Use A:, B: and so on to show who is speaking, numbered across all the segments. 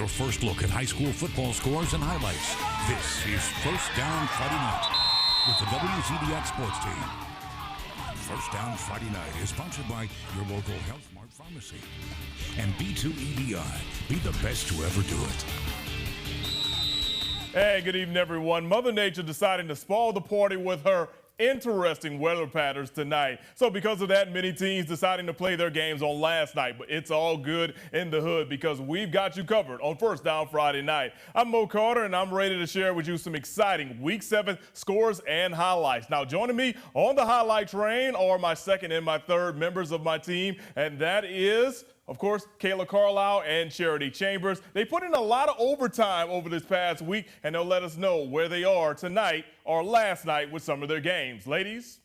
A: your first look at high school football scores and highlights. This is First Down Friday Night with the WZDX Sports Team. First Down Friday Night is sponsored by your local Health Mart Pharmacy and B2EDI. Be the best to ever do it.
B: Hey, good evening, everyone. Mother Nature deciding to spoil the party with her interesting weather patterns tonight. So because of that, many teams deciding to play their games on last night. But it's all good in the hood because we've got you covered on First Down Friday Night. I'm Mo Carter, and I'm ready to share with you some exciting Week 7 scores and highlights. Now, joining me on the highlight train are my second and my third members of my team, and that is, of course, Kayla Carlisle and Charity Chambers. They put in a lot of overtime over this past week, and they'll let us know where they are tonight or last night with some of their games. Ladies?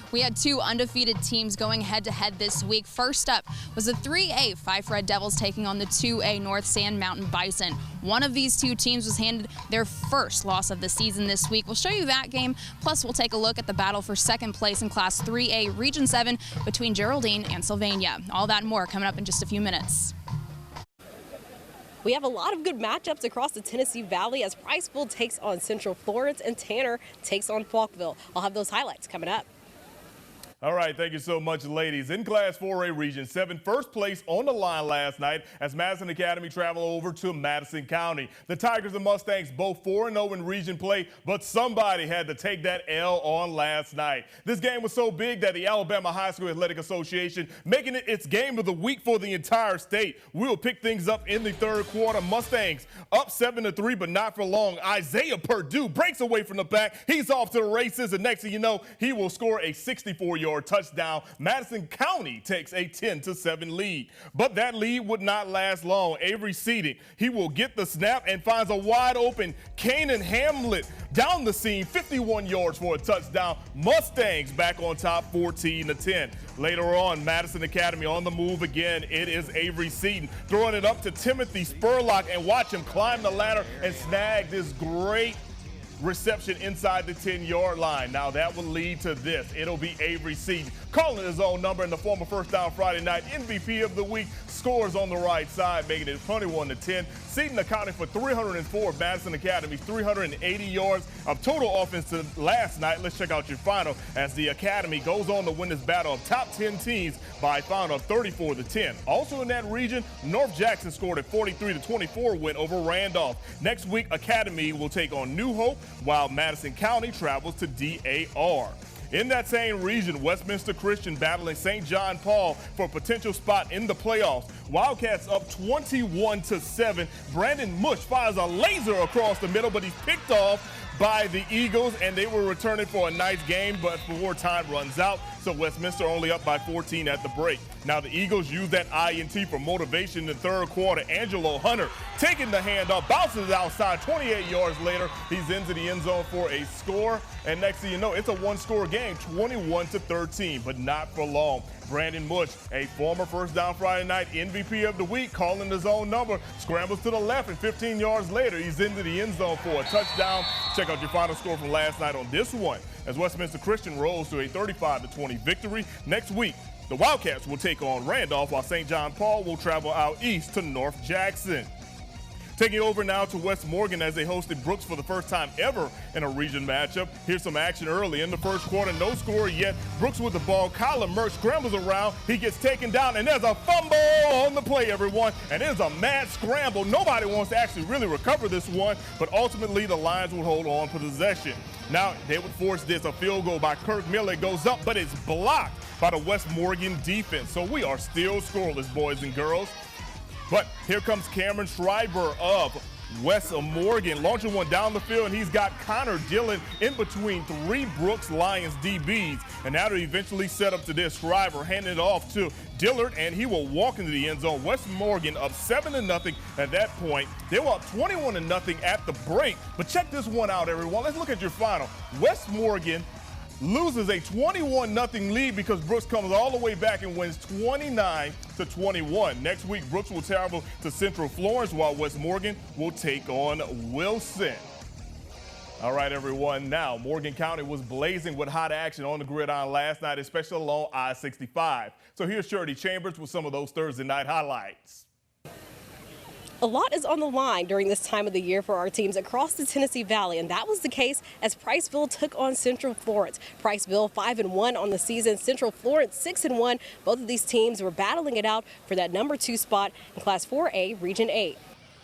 C: We had two undefeated teams going head-to-head this week. First up was the 3A Fyffe Red Devils taking on the 2A North Sand Mountain Bison. One of these two teams was handed their first loss of the season this week. We'll show you that game, plus we'll take a look at the battle for second place in Class 3A Region 7 between Geraldine and Sylvania. All that and more coming up in just a few minutes.
D: We have a lot of good matchups across the Tennessee Valley as Priceville takes on Central Florence and Tanner takes on Falkville. I'll have those highlights coming up.
B: All right, thank you so much, ladies. In Class 4A Region 7, first place on the line last night as Madison Academy traveled over to Madison County. The Tigers and Mustangs both 4-0 in region play, but somebody had to take that L on last night. This game was so big that the Alabama High School Athletic Association making it its game of the week for the entire state. We'll pick things up in the third quarter. Mustangs up 7-3, but not for long. Isaiah Purdue breaks away from the back. He's off to the races, and next thing you know, he will score a 64-yard touchdown. Madison County takes a 10-7 lead. But that lead would not last long. Avery Seating, he will get the snap and finds a wide open Canaan Hamlet down the seam, 51 yards for a touchdown. Mustangs back on top 14-10. Later on, Madison Academy on the move again. It is Avery Seaton throwing it up to Timothy Spurlock, and watch him climb the ladder and snag this great reception inside the 10-yard line. Now that will lead to this. It'll be Avery Seaton calling his own number, and the former First Down Friday Night MVP of the week scores on the right side, making it 21-10. Seaton accounted for 304 Madison Academy's 380 yards of total offense to last night. Let's check out your final as the Academy goes on to win this battle of top 10 teams by a final of 34-10. Also in that region, North Jackson scored a 43-24 win over Randolph. Next week, Academy will take on New Hope, while Madison County travels to DAR. In that same region, Westminster Christian battling St. John Paul for a potential spot in the playoffs. Wildcats up 21-7. Brandon Mush fires a laser across the middle, but he's picked off by the Eagles, and they were returning for a nice game, but before time runs out, so Westminster only up by 14 at the break. Now the Eagles use that INT for motivation in the third quarter. Angelo Hunter taking the handoff, bounces it outside. 28 yards later, he's into the end zone for a score, and next thing you know, it's a one-score game, 21-13, but not for long. Brandon Mush, a former First Down Friday Night MVP of the week, calling his own number, scrambles to the left, and 15 yards later, he's into the end zone for a touchdown. Check out your final score from last night on this one as Westminster Christian rolls to a 35-20 victory. Next week, the Wildcats will take on Randolph, while St. John Paul will travel out east to North Jackson. Taking over now to West Morgan as they hosted Brooks for the first time ever in a region matchup. Here's some action early in the first quarter. No score yet. Brooks with the ball. Kyler Murch scrambles around. He gets taken down, and there's a fumble on the play, everyone. And it is a mad scramble. Nobody wants to actually really recover this one, but ultimately the Lions will hold on for possession. Now they would force this. A field goal by Kirk Miller. It goes up, but it's blocked by the West Morgan defense. So we are still scoreless, boys and girls. But here comes Cameron Schreiber of West Morgan, launching one down the field, and he's got Connor Dillon in between three Brooks Lions DBs. And now they're eventually set up to this. Schreiber handing it off to Dillard, and he will walk into the end zone. West Morgan up 7-0 at that point. They were up 21-0 at the break. But check this one out, everyone. Let's look at your final. West Morgan loses a 21-0 lead because Brooks comes all the way back and wins 29-21. Next week, Brooks will travel to Central Florence, while West Morgan will take on Wilson. All right, everyone. Now, Morgan County was blazing with hot action on the gridiron last night, especially along I-65. So here's Charity Chambers with some of those Thursday night highlights.
D: A lot is on the line during this time of the year for our teams across the Tennessee Valley, and that was the case as Priceville took on Central Florence. Priceville 5-1 on the season, Central Florence 6-1. Both of these teams were battling it out for that number 2 spot in Class 4A Region 8.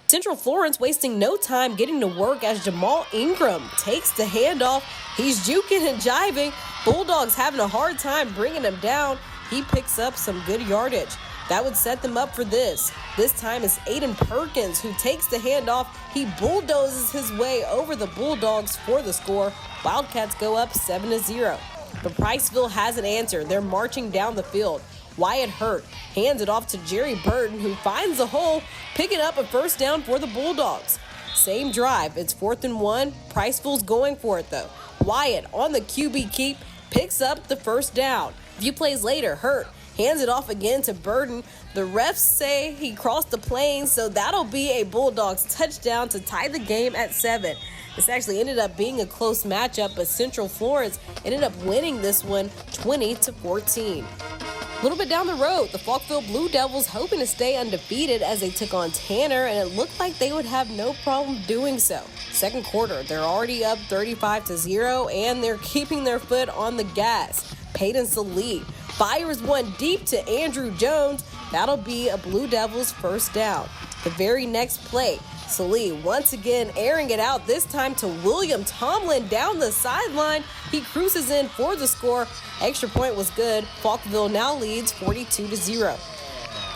D: Central Florence wasting no time getting to work as Jamal Ingram takes the handoff. He's juking and jiving. Bulldogs having a hard time bringing him down. He picks up some good yardage. That would set them up for this. This time it's Aiden Perkins who takes the handoff. He bulldozes his way over the Bulldogs for the score. Wildcats go up 7-0. But Priceville has an answer. They're marching down the field. Wyatt Hurt hands it off to Jerry Burton, who finds a hole, picking up a first down for the Bulldogs. Same drive. It's 4th and 1. Priceville's going for it, though. Wyatt on the QB keep picks up the first down. A few plays later, Hurt hands it off again to Burton. The refs say he crossed the plane, so that'll be a Bulldogs touchdown to tie the game at 7. This actually ended up being a close matchup, but Central Florence ended up winning this one 20-14. A little bit down the road, the Falkville Blue Devils hoping to stay undefeated as they took on Tanner, and it looked like they would have no problem doing so. Second quarter, they're already up 35-0, and they're keeping their foot on the gas. Peyton Salih fires one deep to Andrew Jones. That'll be a Blue Devils first down. The very next play, Salih once again airing it out, this time to William Tomlin down the sideline. He cruises in for the score. Extra point was good. Falkville now leads 42-0.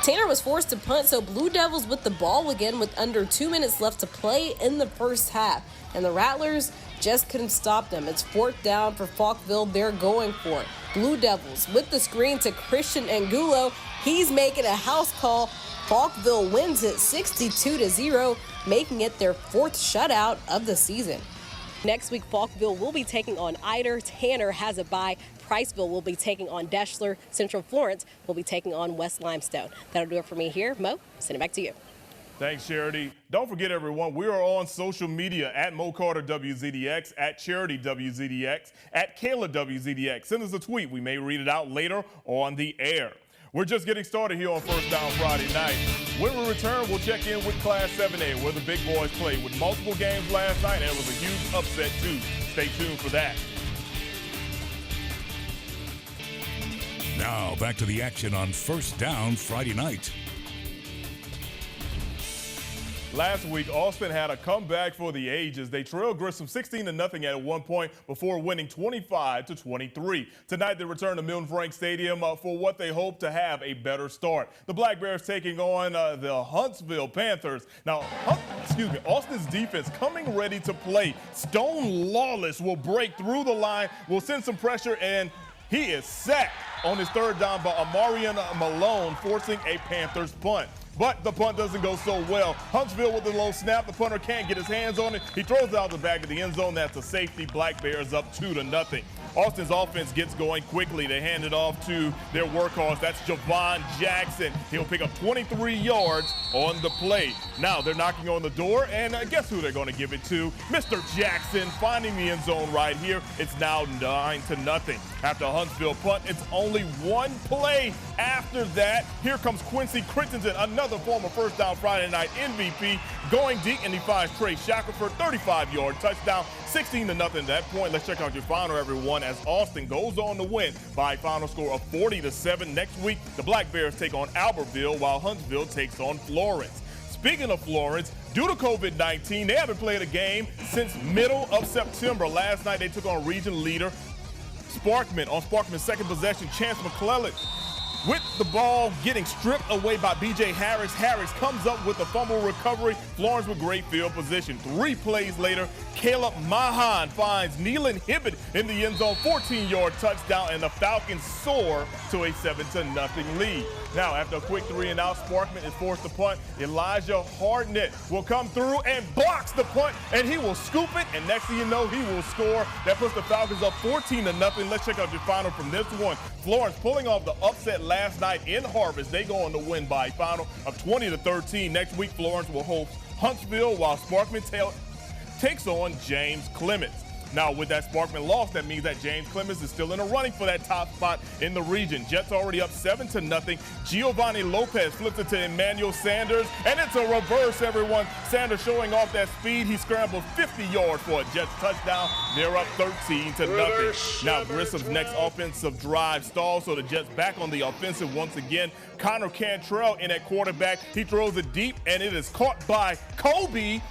D: Tanner was forced to punt, so Blue Devils with the ball again with under 2 minutes left to play in the first half. And the Rattlers just couldn't stop them. It's 4th down for Falkville. They're going for it. Blue Devils with the screen to Christian Angulo. He's making a house call. Falkville wins it 62-0, making it their 4th shutout of the season. Next week, Falkville will be taking on Eider. Tanner has a bye. Priceville will be taking on Deschler. Central Florence will be taking on West Limestone. That'll do it for me here. Mo, send it back to you.
B: Thanks, Charity. Don't forget, everyone, we are on social media at Mo Carter WZDX, at Charity WZDX, at Kayla WZDX. Send us a tweet. We may read it out later on the air. We're just getting started here on First Down Friday night. When we return, we'll check in with Class 7A, where the big boys played with multiple games last night, and it was a huge upset, too. Stay tuned for that.
A: Now back to the action on First Down Friday night.
B: Last week, Austin had a comeback for the ages. They trailed Grissom 16-0 at one point before winning 25-23. Tonight, they return to Milton Frank Stadium for what they hope to have a better start. The Black Bears taking on the Huntsville Panthers. Now, Austin's defense coming ready to play. Stone Lawless will break through the line, will send some pressure, and he is sacked on his third down by Amarian Malone, forcing a Panthers punt. But the punt doesn't go so well. Huntsville with the low snap. The punter can't get his hands on it. He throws it out the back of the end zone. That's a safety. Black Bears up 2-0. Austin's offense gets going quickly. They hand it off to their workhorse. That's Javon Jackson. He'll pick up 23 yards on the play. Now they're knocking on the door, and guess who they're going to give it to? Mr. Jackson finding the end zone right here. It's now 9-0. After Huntsville punt, it's only one play after that. Here comes Quincy Crittenden, another former First Down Friday Night MVP, going deep, and he finds Trey Shackelford, 35-yard touchdown, 16-0 at that point. Let's check out your final, everyone, as Austin goes on to win by a final score of 40-7. Next week, the Black Bears take on Albertville, while Huntsville takes on Florence. Speaking of Florence, due to COVID-19, they haven't played a game since middle of September. Last night, they took on region leader Sparkman. On Sparkman's second possession, Chance McClellan with the ball getting stripped away by B.J. Harris. Harris comes up with a fumble recovery. Florence with great field position. 3 plays later, Caleb Mahan finds Neelan Hibbett in the end zone, 14-yard touchdown, and the Falcons soar to a 7-0 lead. Now, after a quick 3-and-out, Sparkman is forced to punt. Elijah Hardnett will come through and blocks the punt, and he will scoop it, and next thing you know, he will score. That puts the Falcons up 14-0. Let's check out your final from this one. Florence pulling off the upset last night in Harvest. They go on to win by a final of 20-13. Next week, Florence will host Huntsville, while Sparkman takes on James Clemens. Now, with that Sparkman loss, that means that James Clemens is still in the running for that top spot in the region. Jets already up 7-0. Giovanni Lopez flips it to Emmanuel Sanders, and it's a reverse, everyone. Sanders showing off that speed. He scrambles 50 yards for a Jets touchdown. They're up 13-0. Now, Grissom's next offensive drive stalls, so the Jets back on the offensive once again. Connor Cantrell in at quarterback. He throws it deep, and it is caught by Kobe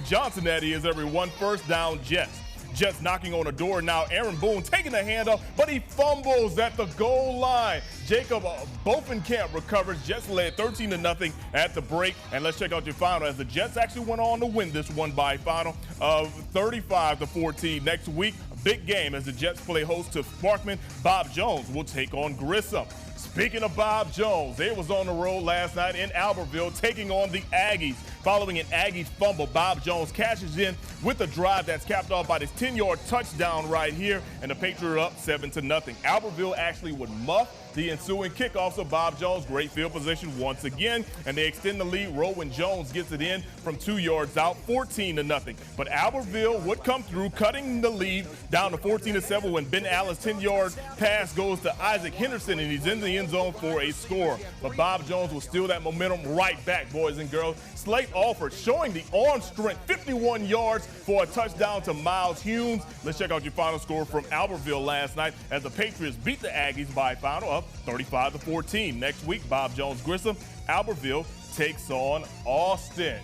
B: Johnson, that is, everyone. First down, Jets. Jets knocking on the door now. Aaron Boone taking the handoff, but he fumbles at the goal line. Jacob Bovenkamp recovers. Jets led 13-0 at the break. And let's check out your final as the Jets actually went on to win this one by a final of 35-14. Next week, a big game as the Jets play host to Sparkman. Bob Jones will take on Grissom. Speaking of Bob Jones, they was on the road last night in Albertville taking on the Aggies. Following an Aggies fumble, Bob Jones cashes in with a drive that's capped off by this 10-yard touchdown right here, and the Patriots are up 7-0. Albertville actually would muff the ensuing kickoff, so Bob Jones, great field position once again, and they extend the lead. Rowan Jones gets it in from 2 yards out, 14-0. But Albertville would come through, cutting the lead down to 14-7 when Ben Allen's 10-yard pass goes to Isaac Henderson, and he's in the end zone for a score. But Bob Jones will steal that momentum right back, boys and girls. Slate Alford showing the arm strength, 51 yards for a touchdown to Miles Humes. Let's check out your final score from Albertville last night as the Patriots beat the Aggies by a final of 35-14. Next week, Bob Jones Grissom, Albertville takes on Austin.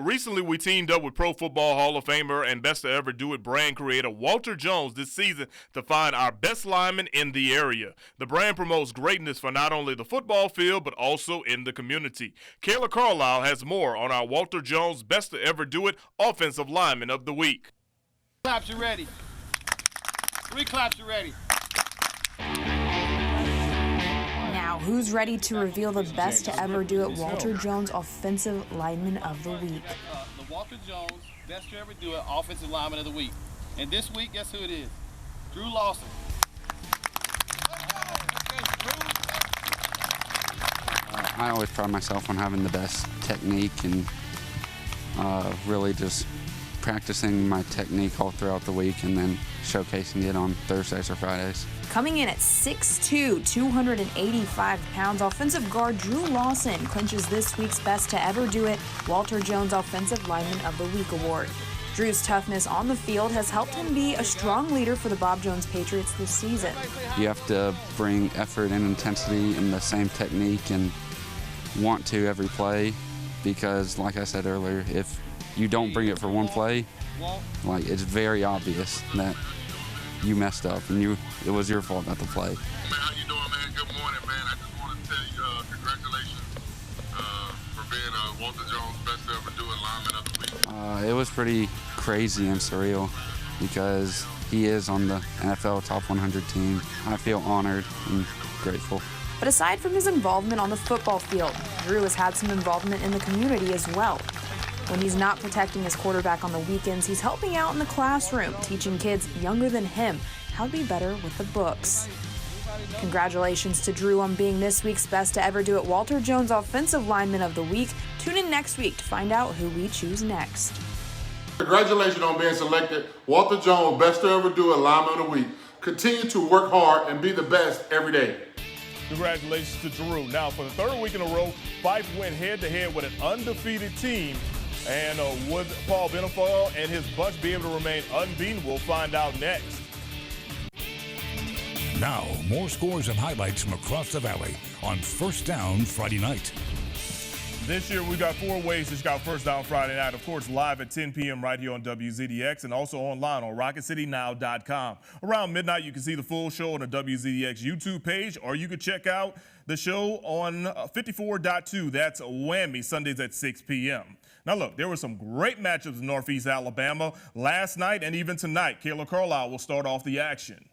B: Recently, we teamed up with Pro Football Hall of Famer and Best to Ever Do It brand creator Walter Jones this season to find our best linemen in the area. The brand promotes greatness for not only the football field, but also in the community. Kayla Carlisle has more on our Walter Jones Best to Ever Do It Offensive Lineman of the Week.
E: Claps, you ready? 3 claps, you ready?
C: Now, who's ready to reveal the Best to Ever Do It Walter Jones Offensive Lineman of the Week?
E: The Walter Jones Best to Ever Do It Offensive Lineman of the Week. And this week, guess who it is? Drew Lawson.
F: I always pride myself on having the best technique and really just practicing my technique all throughout the week and then showcasing it on Thursdays or Fridays.
C: Coming in at 6'2", 285 pounds, offensive guard Drew Lawson clinches this week's Best to Ever Do It Walter Jones Offensive Lineman of the Week award. Drew's toughness on the field has helped him be a strong leader for the Bob Jones Patriots this season.
F: You have to bring effort and intensity and the same technique and want to every play because, like I said earlier, if you don't bring it for one play, like it's very obvious that you messed up and it was your fault not to play.
G: Man, how you doing, man? Good morning, man. I just want to tell you congratulations for being Walter Jones Best to Ever Do It Lineman of the Week.
F: It was pretty crazy and surreal because he is on the NFL Top 100 team. I feel honored and grateful.
C: But aside from his involvement on the football field, Drew has had some involvement in the community as well. When he's not protecting his quarterback on the weekends, he's helping out in the classroom, teaching kids younger than him how to be better with the books. Congratulations to Drew on being this week's Best to Ever Do It Walter Jones Offensive Lineman of the Week. Tune in next week to find out who we choose next.
G: Congratulations on being selected Walter Jones Best to Ever Do It Lineman of the Week. Continue to work hard and be the best every day.
B: Congratulations to Drew. Now, for the 3rd week in a row, Fyffe went head-to-head with an undefeated team. And would Paul Benefall and his bunch be able to remain unbeaten? We'll find out next.
A: Now, more scores and highlights from across the valley on First Down Friday night.
B: This year, we've got 4 ways to check out First Down Friday night. Of course, live at 10 p.m. right here on WZDX and also online on RocketCityNow.com. Around midnight, you can see the full show on the WZDX YouTube page, or you can check out the show on 54.2. That's Whammy, Sundays at 6 p.m. Now, look, there were some great matchups in Northeast Alabama last night and even tonight. Kayla Carlisle will start off the action.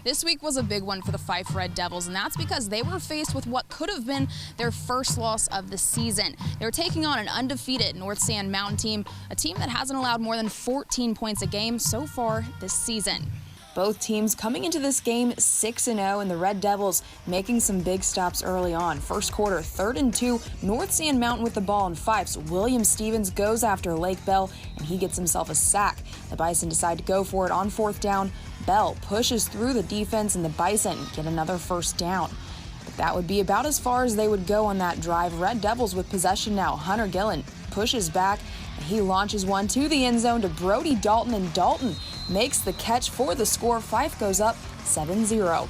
C: This week was a big one for the Fyffe Red Devils, and that's because they were faced with what could have been their first loss of the season. They were taking on an undefeated North Sand Mountain team, a team that hasn't allowed more than 14 points a game so far this season. Both teams coming into this game 6-0, and the Red Devils making some big stops early on. First quarter, 3rd and 2, North Sand Mountain with the ball, and Fyffe's William Stevens goes after Lake Bell, and he gets himself a sack. The Bison decide to go for it on 4th down. Bell pushes through the defense, and the Bison get another first down. But that would be about as far as they would go on that drive. Red Devils with possession now. Hunter Gillen pushes back, and he launches one to the end zone to Brody Dalton, and Dalton makes the catch for the score. Fyffe goes up 7-0.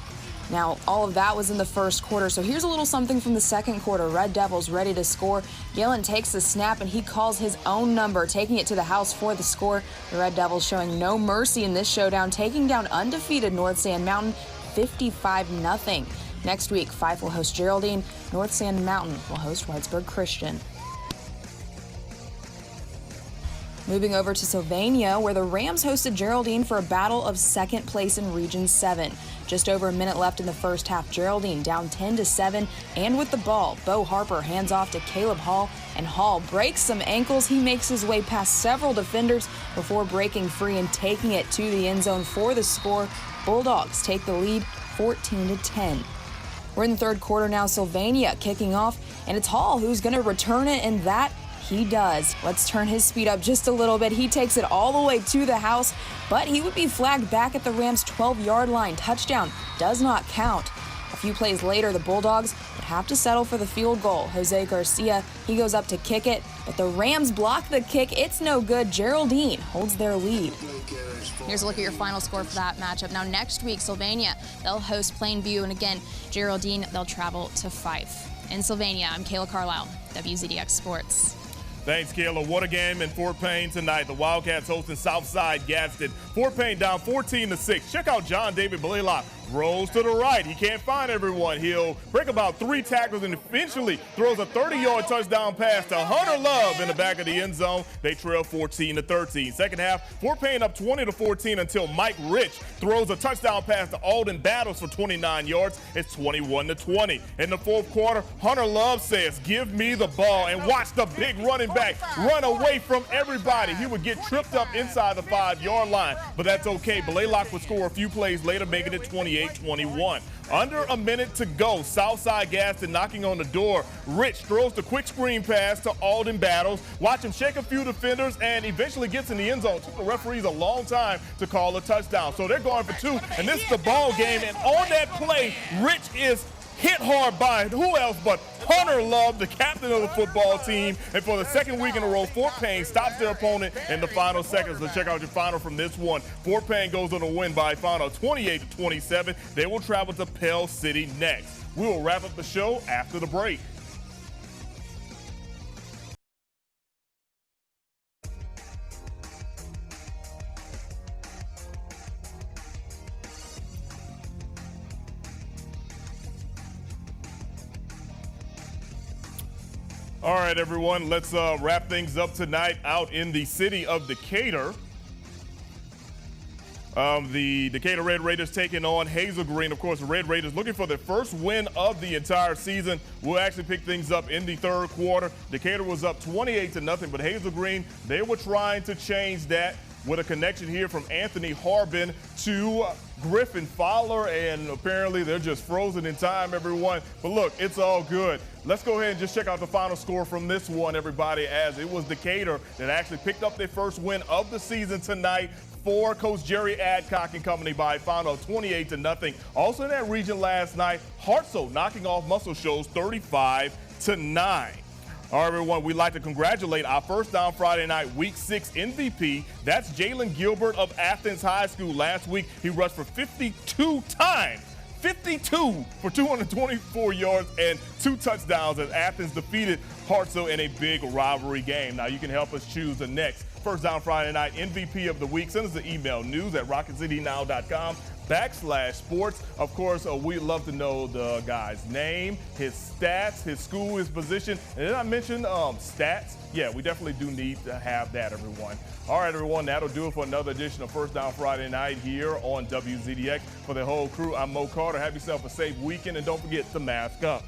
C: Now, all of that was in the first quarter, so here's a little something from the second quarter. Red Devils ready to score. Gillen takes the snap, and he calls his own number, taking it to the house for the score. The Red Devils showing no mercy in this showdown, taking down undefeated North Sand Mountain 55-0. Next week, Fyffe will host Geraldine. North Sand Mountain will host Whitesburg Christian. Moving over to Sylvania, where the Rams hosted Geraldine for a battle of second place in Region 7. Just over a minute left in the first half. Geraldine down 10-7, and with the ball, Bo Harper hands off to Caleb Hall, and Hall breaks some ankles. He makes his way past several defenders before breaking free and taking it to the end zone for the score. Bulldogs take the lead 14-10. We're in the third quarter now. Sylvania kicking off, and it's Hall who's going to return it, and that he does. Let's turn his speed up just a little bit. He takes it all the way to the house, but he would be flagged back at the Rams' 12-yard line. Touchdown does not count. A few plays later, the Bulldogs would have to settle for the field goal. Jose Garcia, he goes up to kick it, but the Rams block the kick. It's no good. Geraldine holds their lead. Here's a look at your final score for that matchup. Now, next week, Sylvania, they'll host Plainview, and again, Geraldine, they'll travel to Fyffe. In Sylvania, I'm Kayla Carlisle, WZDX Sports.
B: Thanks, Kayla. What a game in Fort Payne tonight. The Wildcats hosting Southside Gadsden. Fort Payne down 14-6. Check out John David Blaylock. Rolls to the right. He can't find everyone. He'll break about 3 tackles and eventually throws a 30-yard touchdown pass to Hunter Love in the back of the end zone. They trail 14-13. Second half, Fort Payne up 20-14 until Mike Rich throws a touchdown pass to Alden Battles for 29 yards. It's 21-20. In the fourth quarter, Hunter Love says, "Give me the ball," and watch the big running back run away from everybody. He would get tripped up inside the 5-yard line, but that's okay. Blaylock would score a few plays later, making it 28-21. Under a minute to go, Southside Gadsden knocking on the door. Rich throws the quick screen pass to Alden Battles. Watch him shake a few defenders and eventually gets in the end zone. Took the referees a long time to call a touchdown. So they're going for 2, and this is the ball game. And on that play, Rich is hit hard by who else but Hunter Love, the captain of the football team. And for the second week in a row, Fort Payne stops their opponent in the final seconds. Let's check out your final from this one. Fort Payne goes on a win by a final 28-27. They will travel to Pell City next. We will wrap up the show after the break. All right, everyone, let's wrap things up tonight out in the city of Decatur. The Decatur Red Raiders taking on Hazel Green. Of course, the Red Raiders looking for their first win of the entire season. We'll actually pick things up in the third quarter. Decatur was up 28-0, but Hazel Green, they were trying to change that with a connection here from Anthony Harbin to Griffin Fowler, and apparently they're just frozen in time, everyone. But look, it's all good. Let's go ahead and just check out the final score from this one, everybody, as it was Decatur that actually picked up their first win of the season tonight for Coach Jerry Adcock and company by a final of 28-0. Also in that region last night, Hartselle knocking off Muscle Shoals 35-9. All right, everyone, we'd like to congratulate our First Down Friday Night Week 6 MVP. That's Jalen Gilbert of Athens High School. Last week, he rushed for 52 times. 52 for 224 yards and 2 touchdowns as Athens defeated Hartselle in a big rivalry game. Now, you can help us choose the next First Down Friday Night MVP of the week. Send us an email, news@rocketcitynow.com/sports. Of course, we'd love to know the guy's name, his stats, his school, his position. And did I mention stats? Yeah, we definitely do need to have that, everyone. All right, everyone, that'll do it for another edition of First Down Friday Night here on WZDX. For the whole crew, I'm Mo Carter. Have yourself a safe weekend, and don't forget to mask up.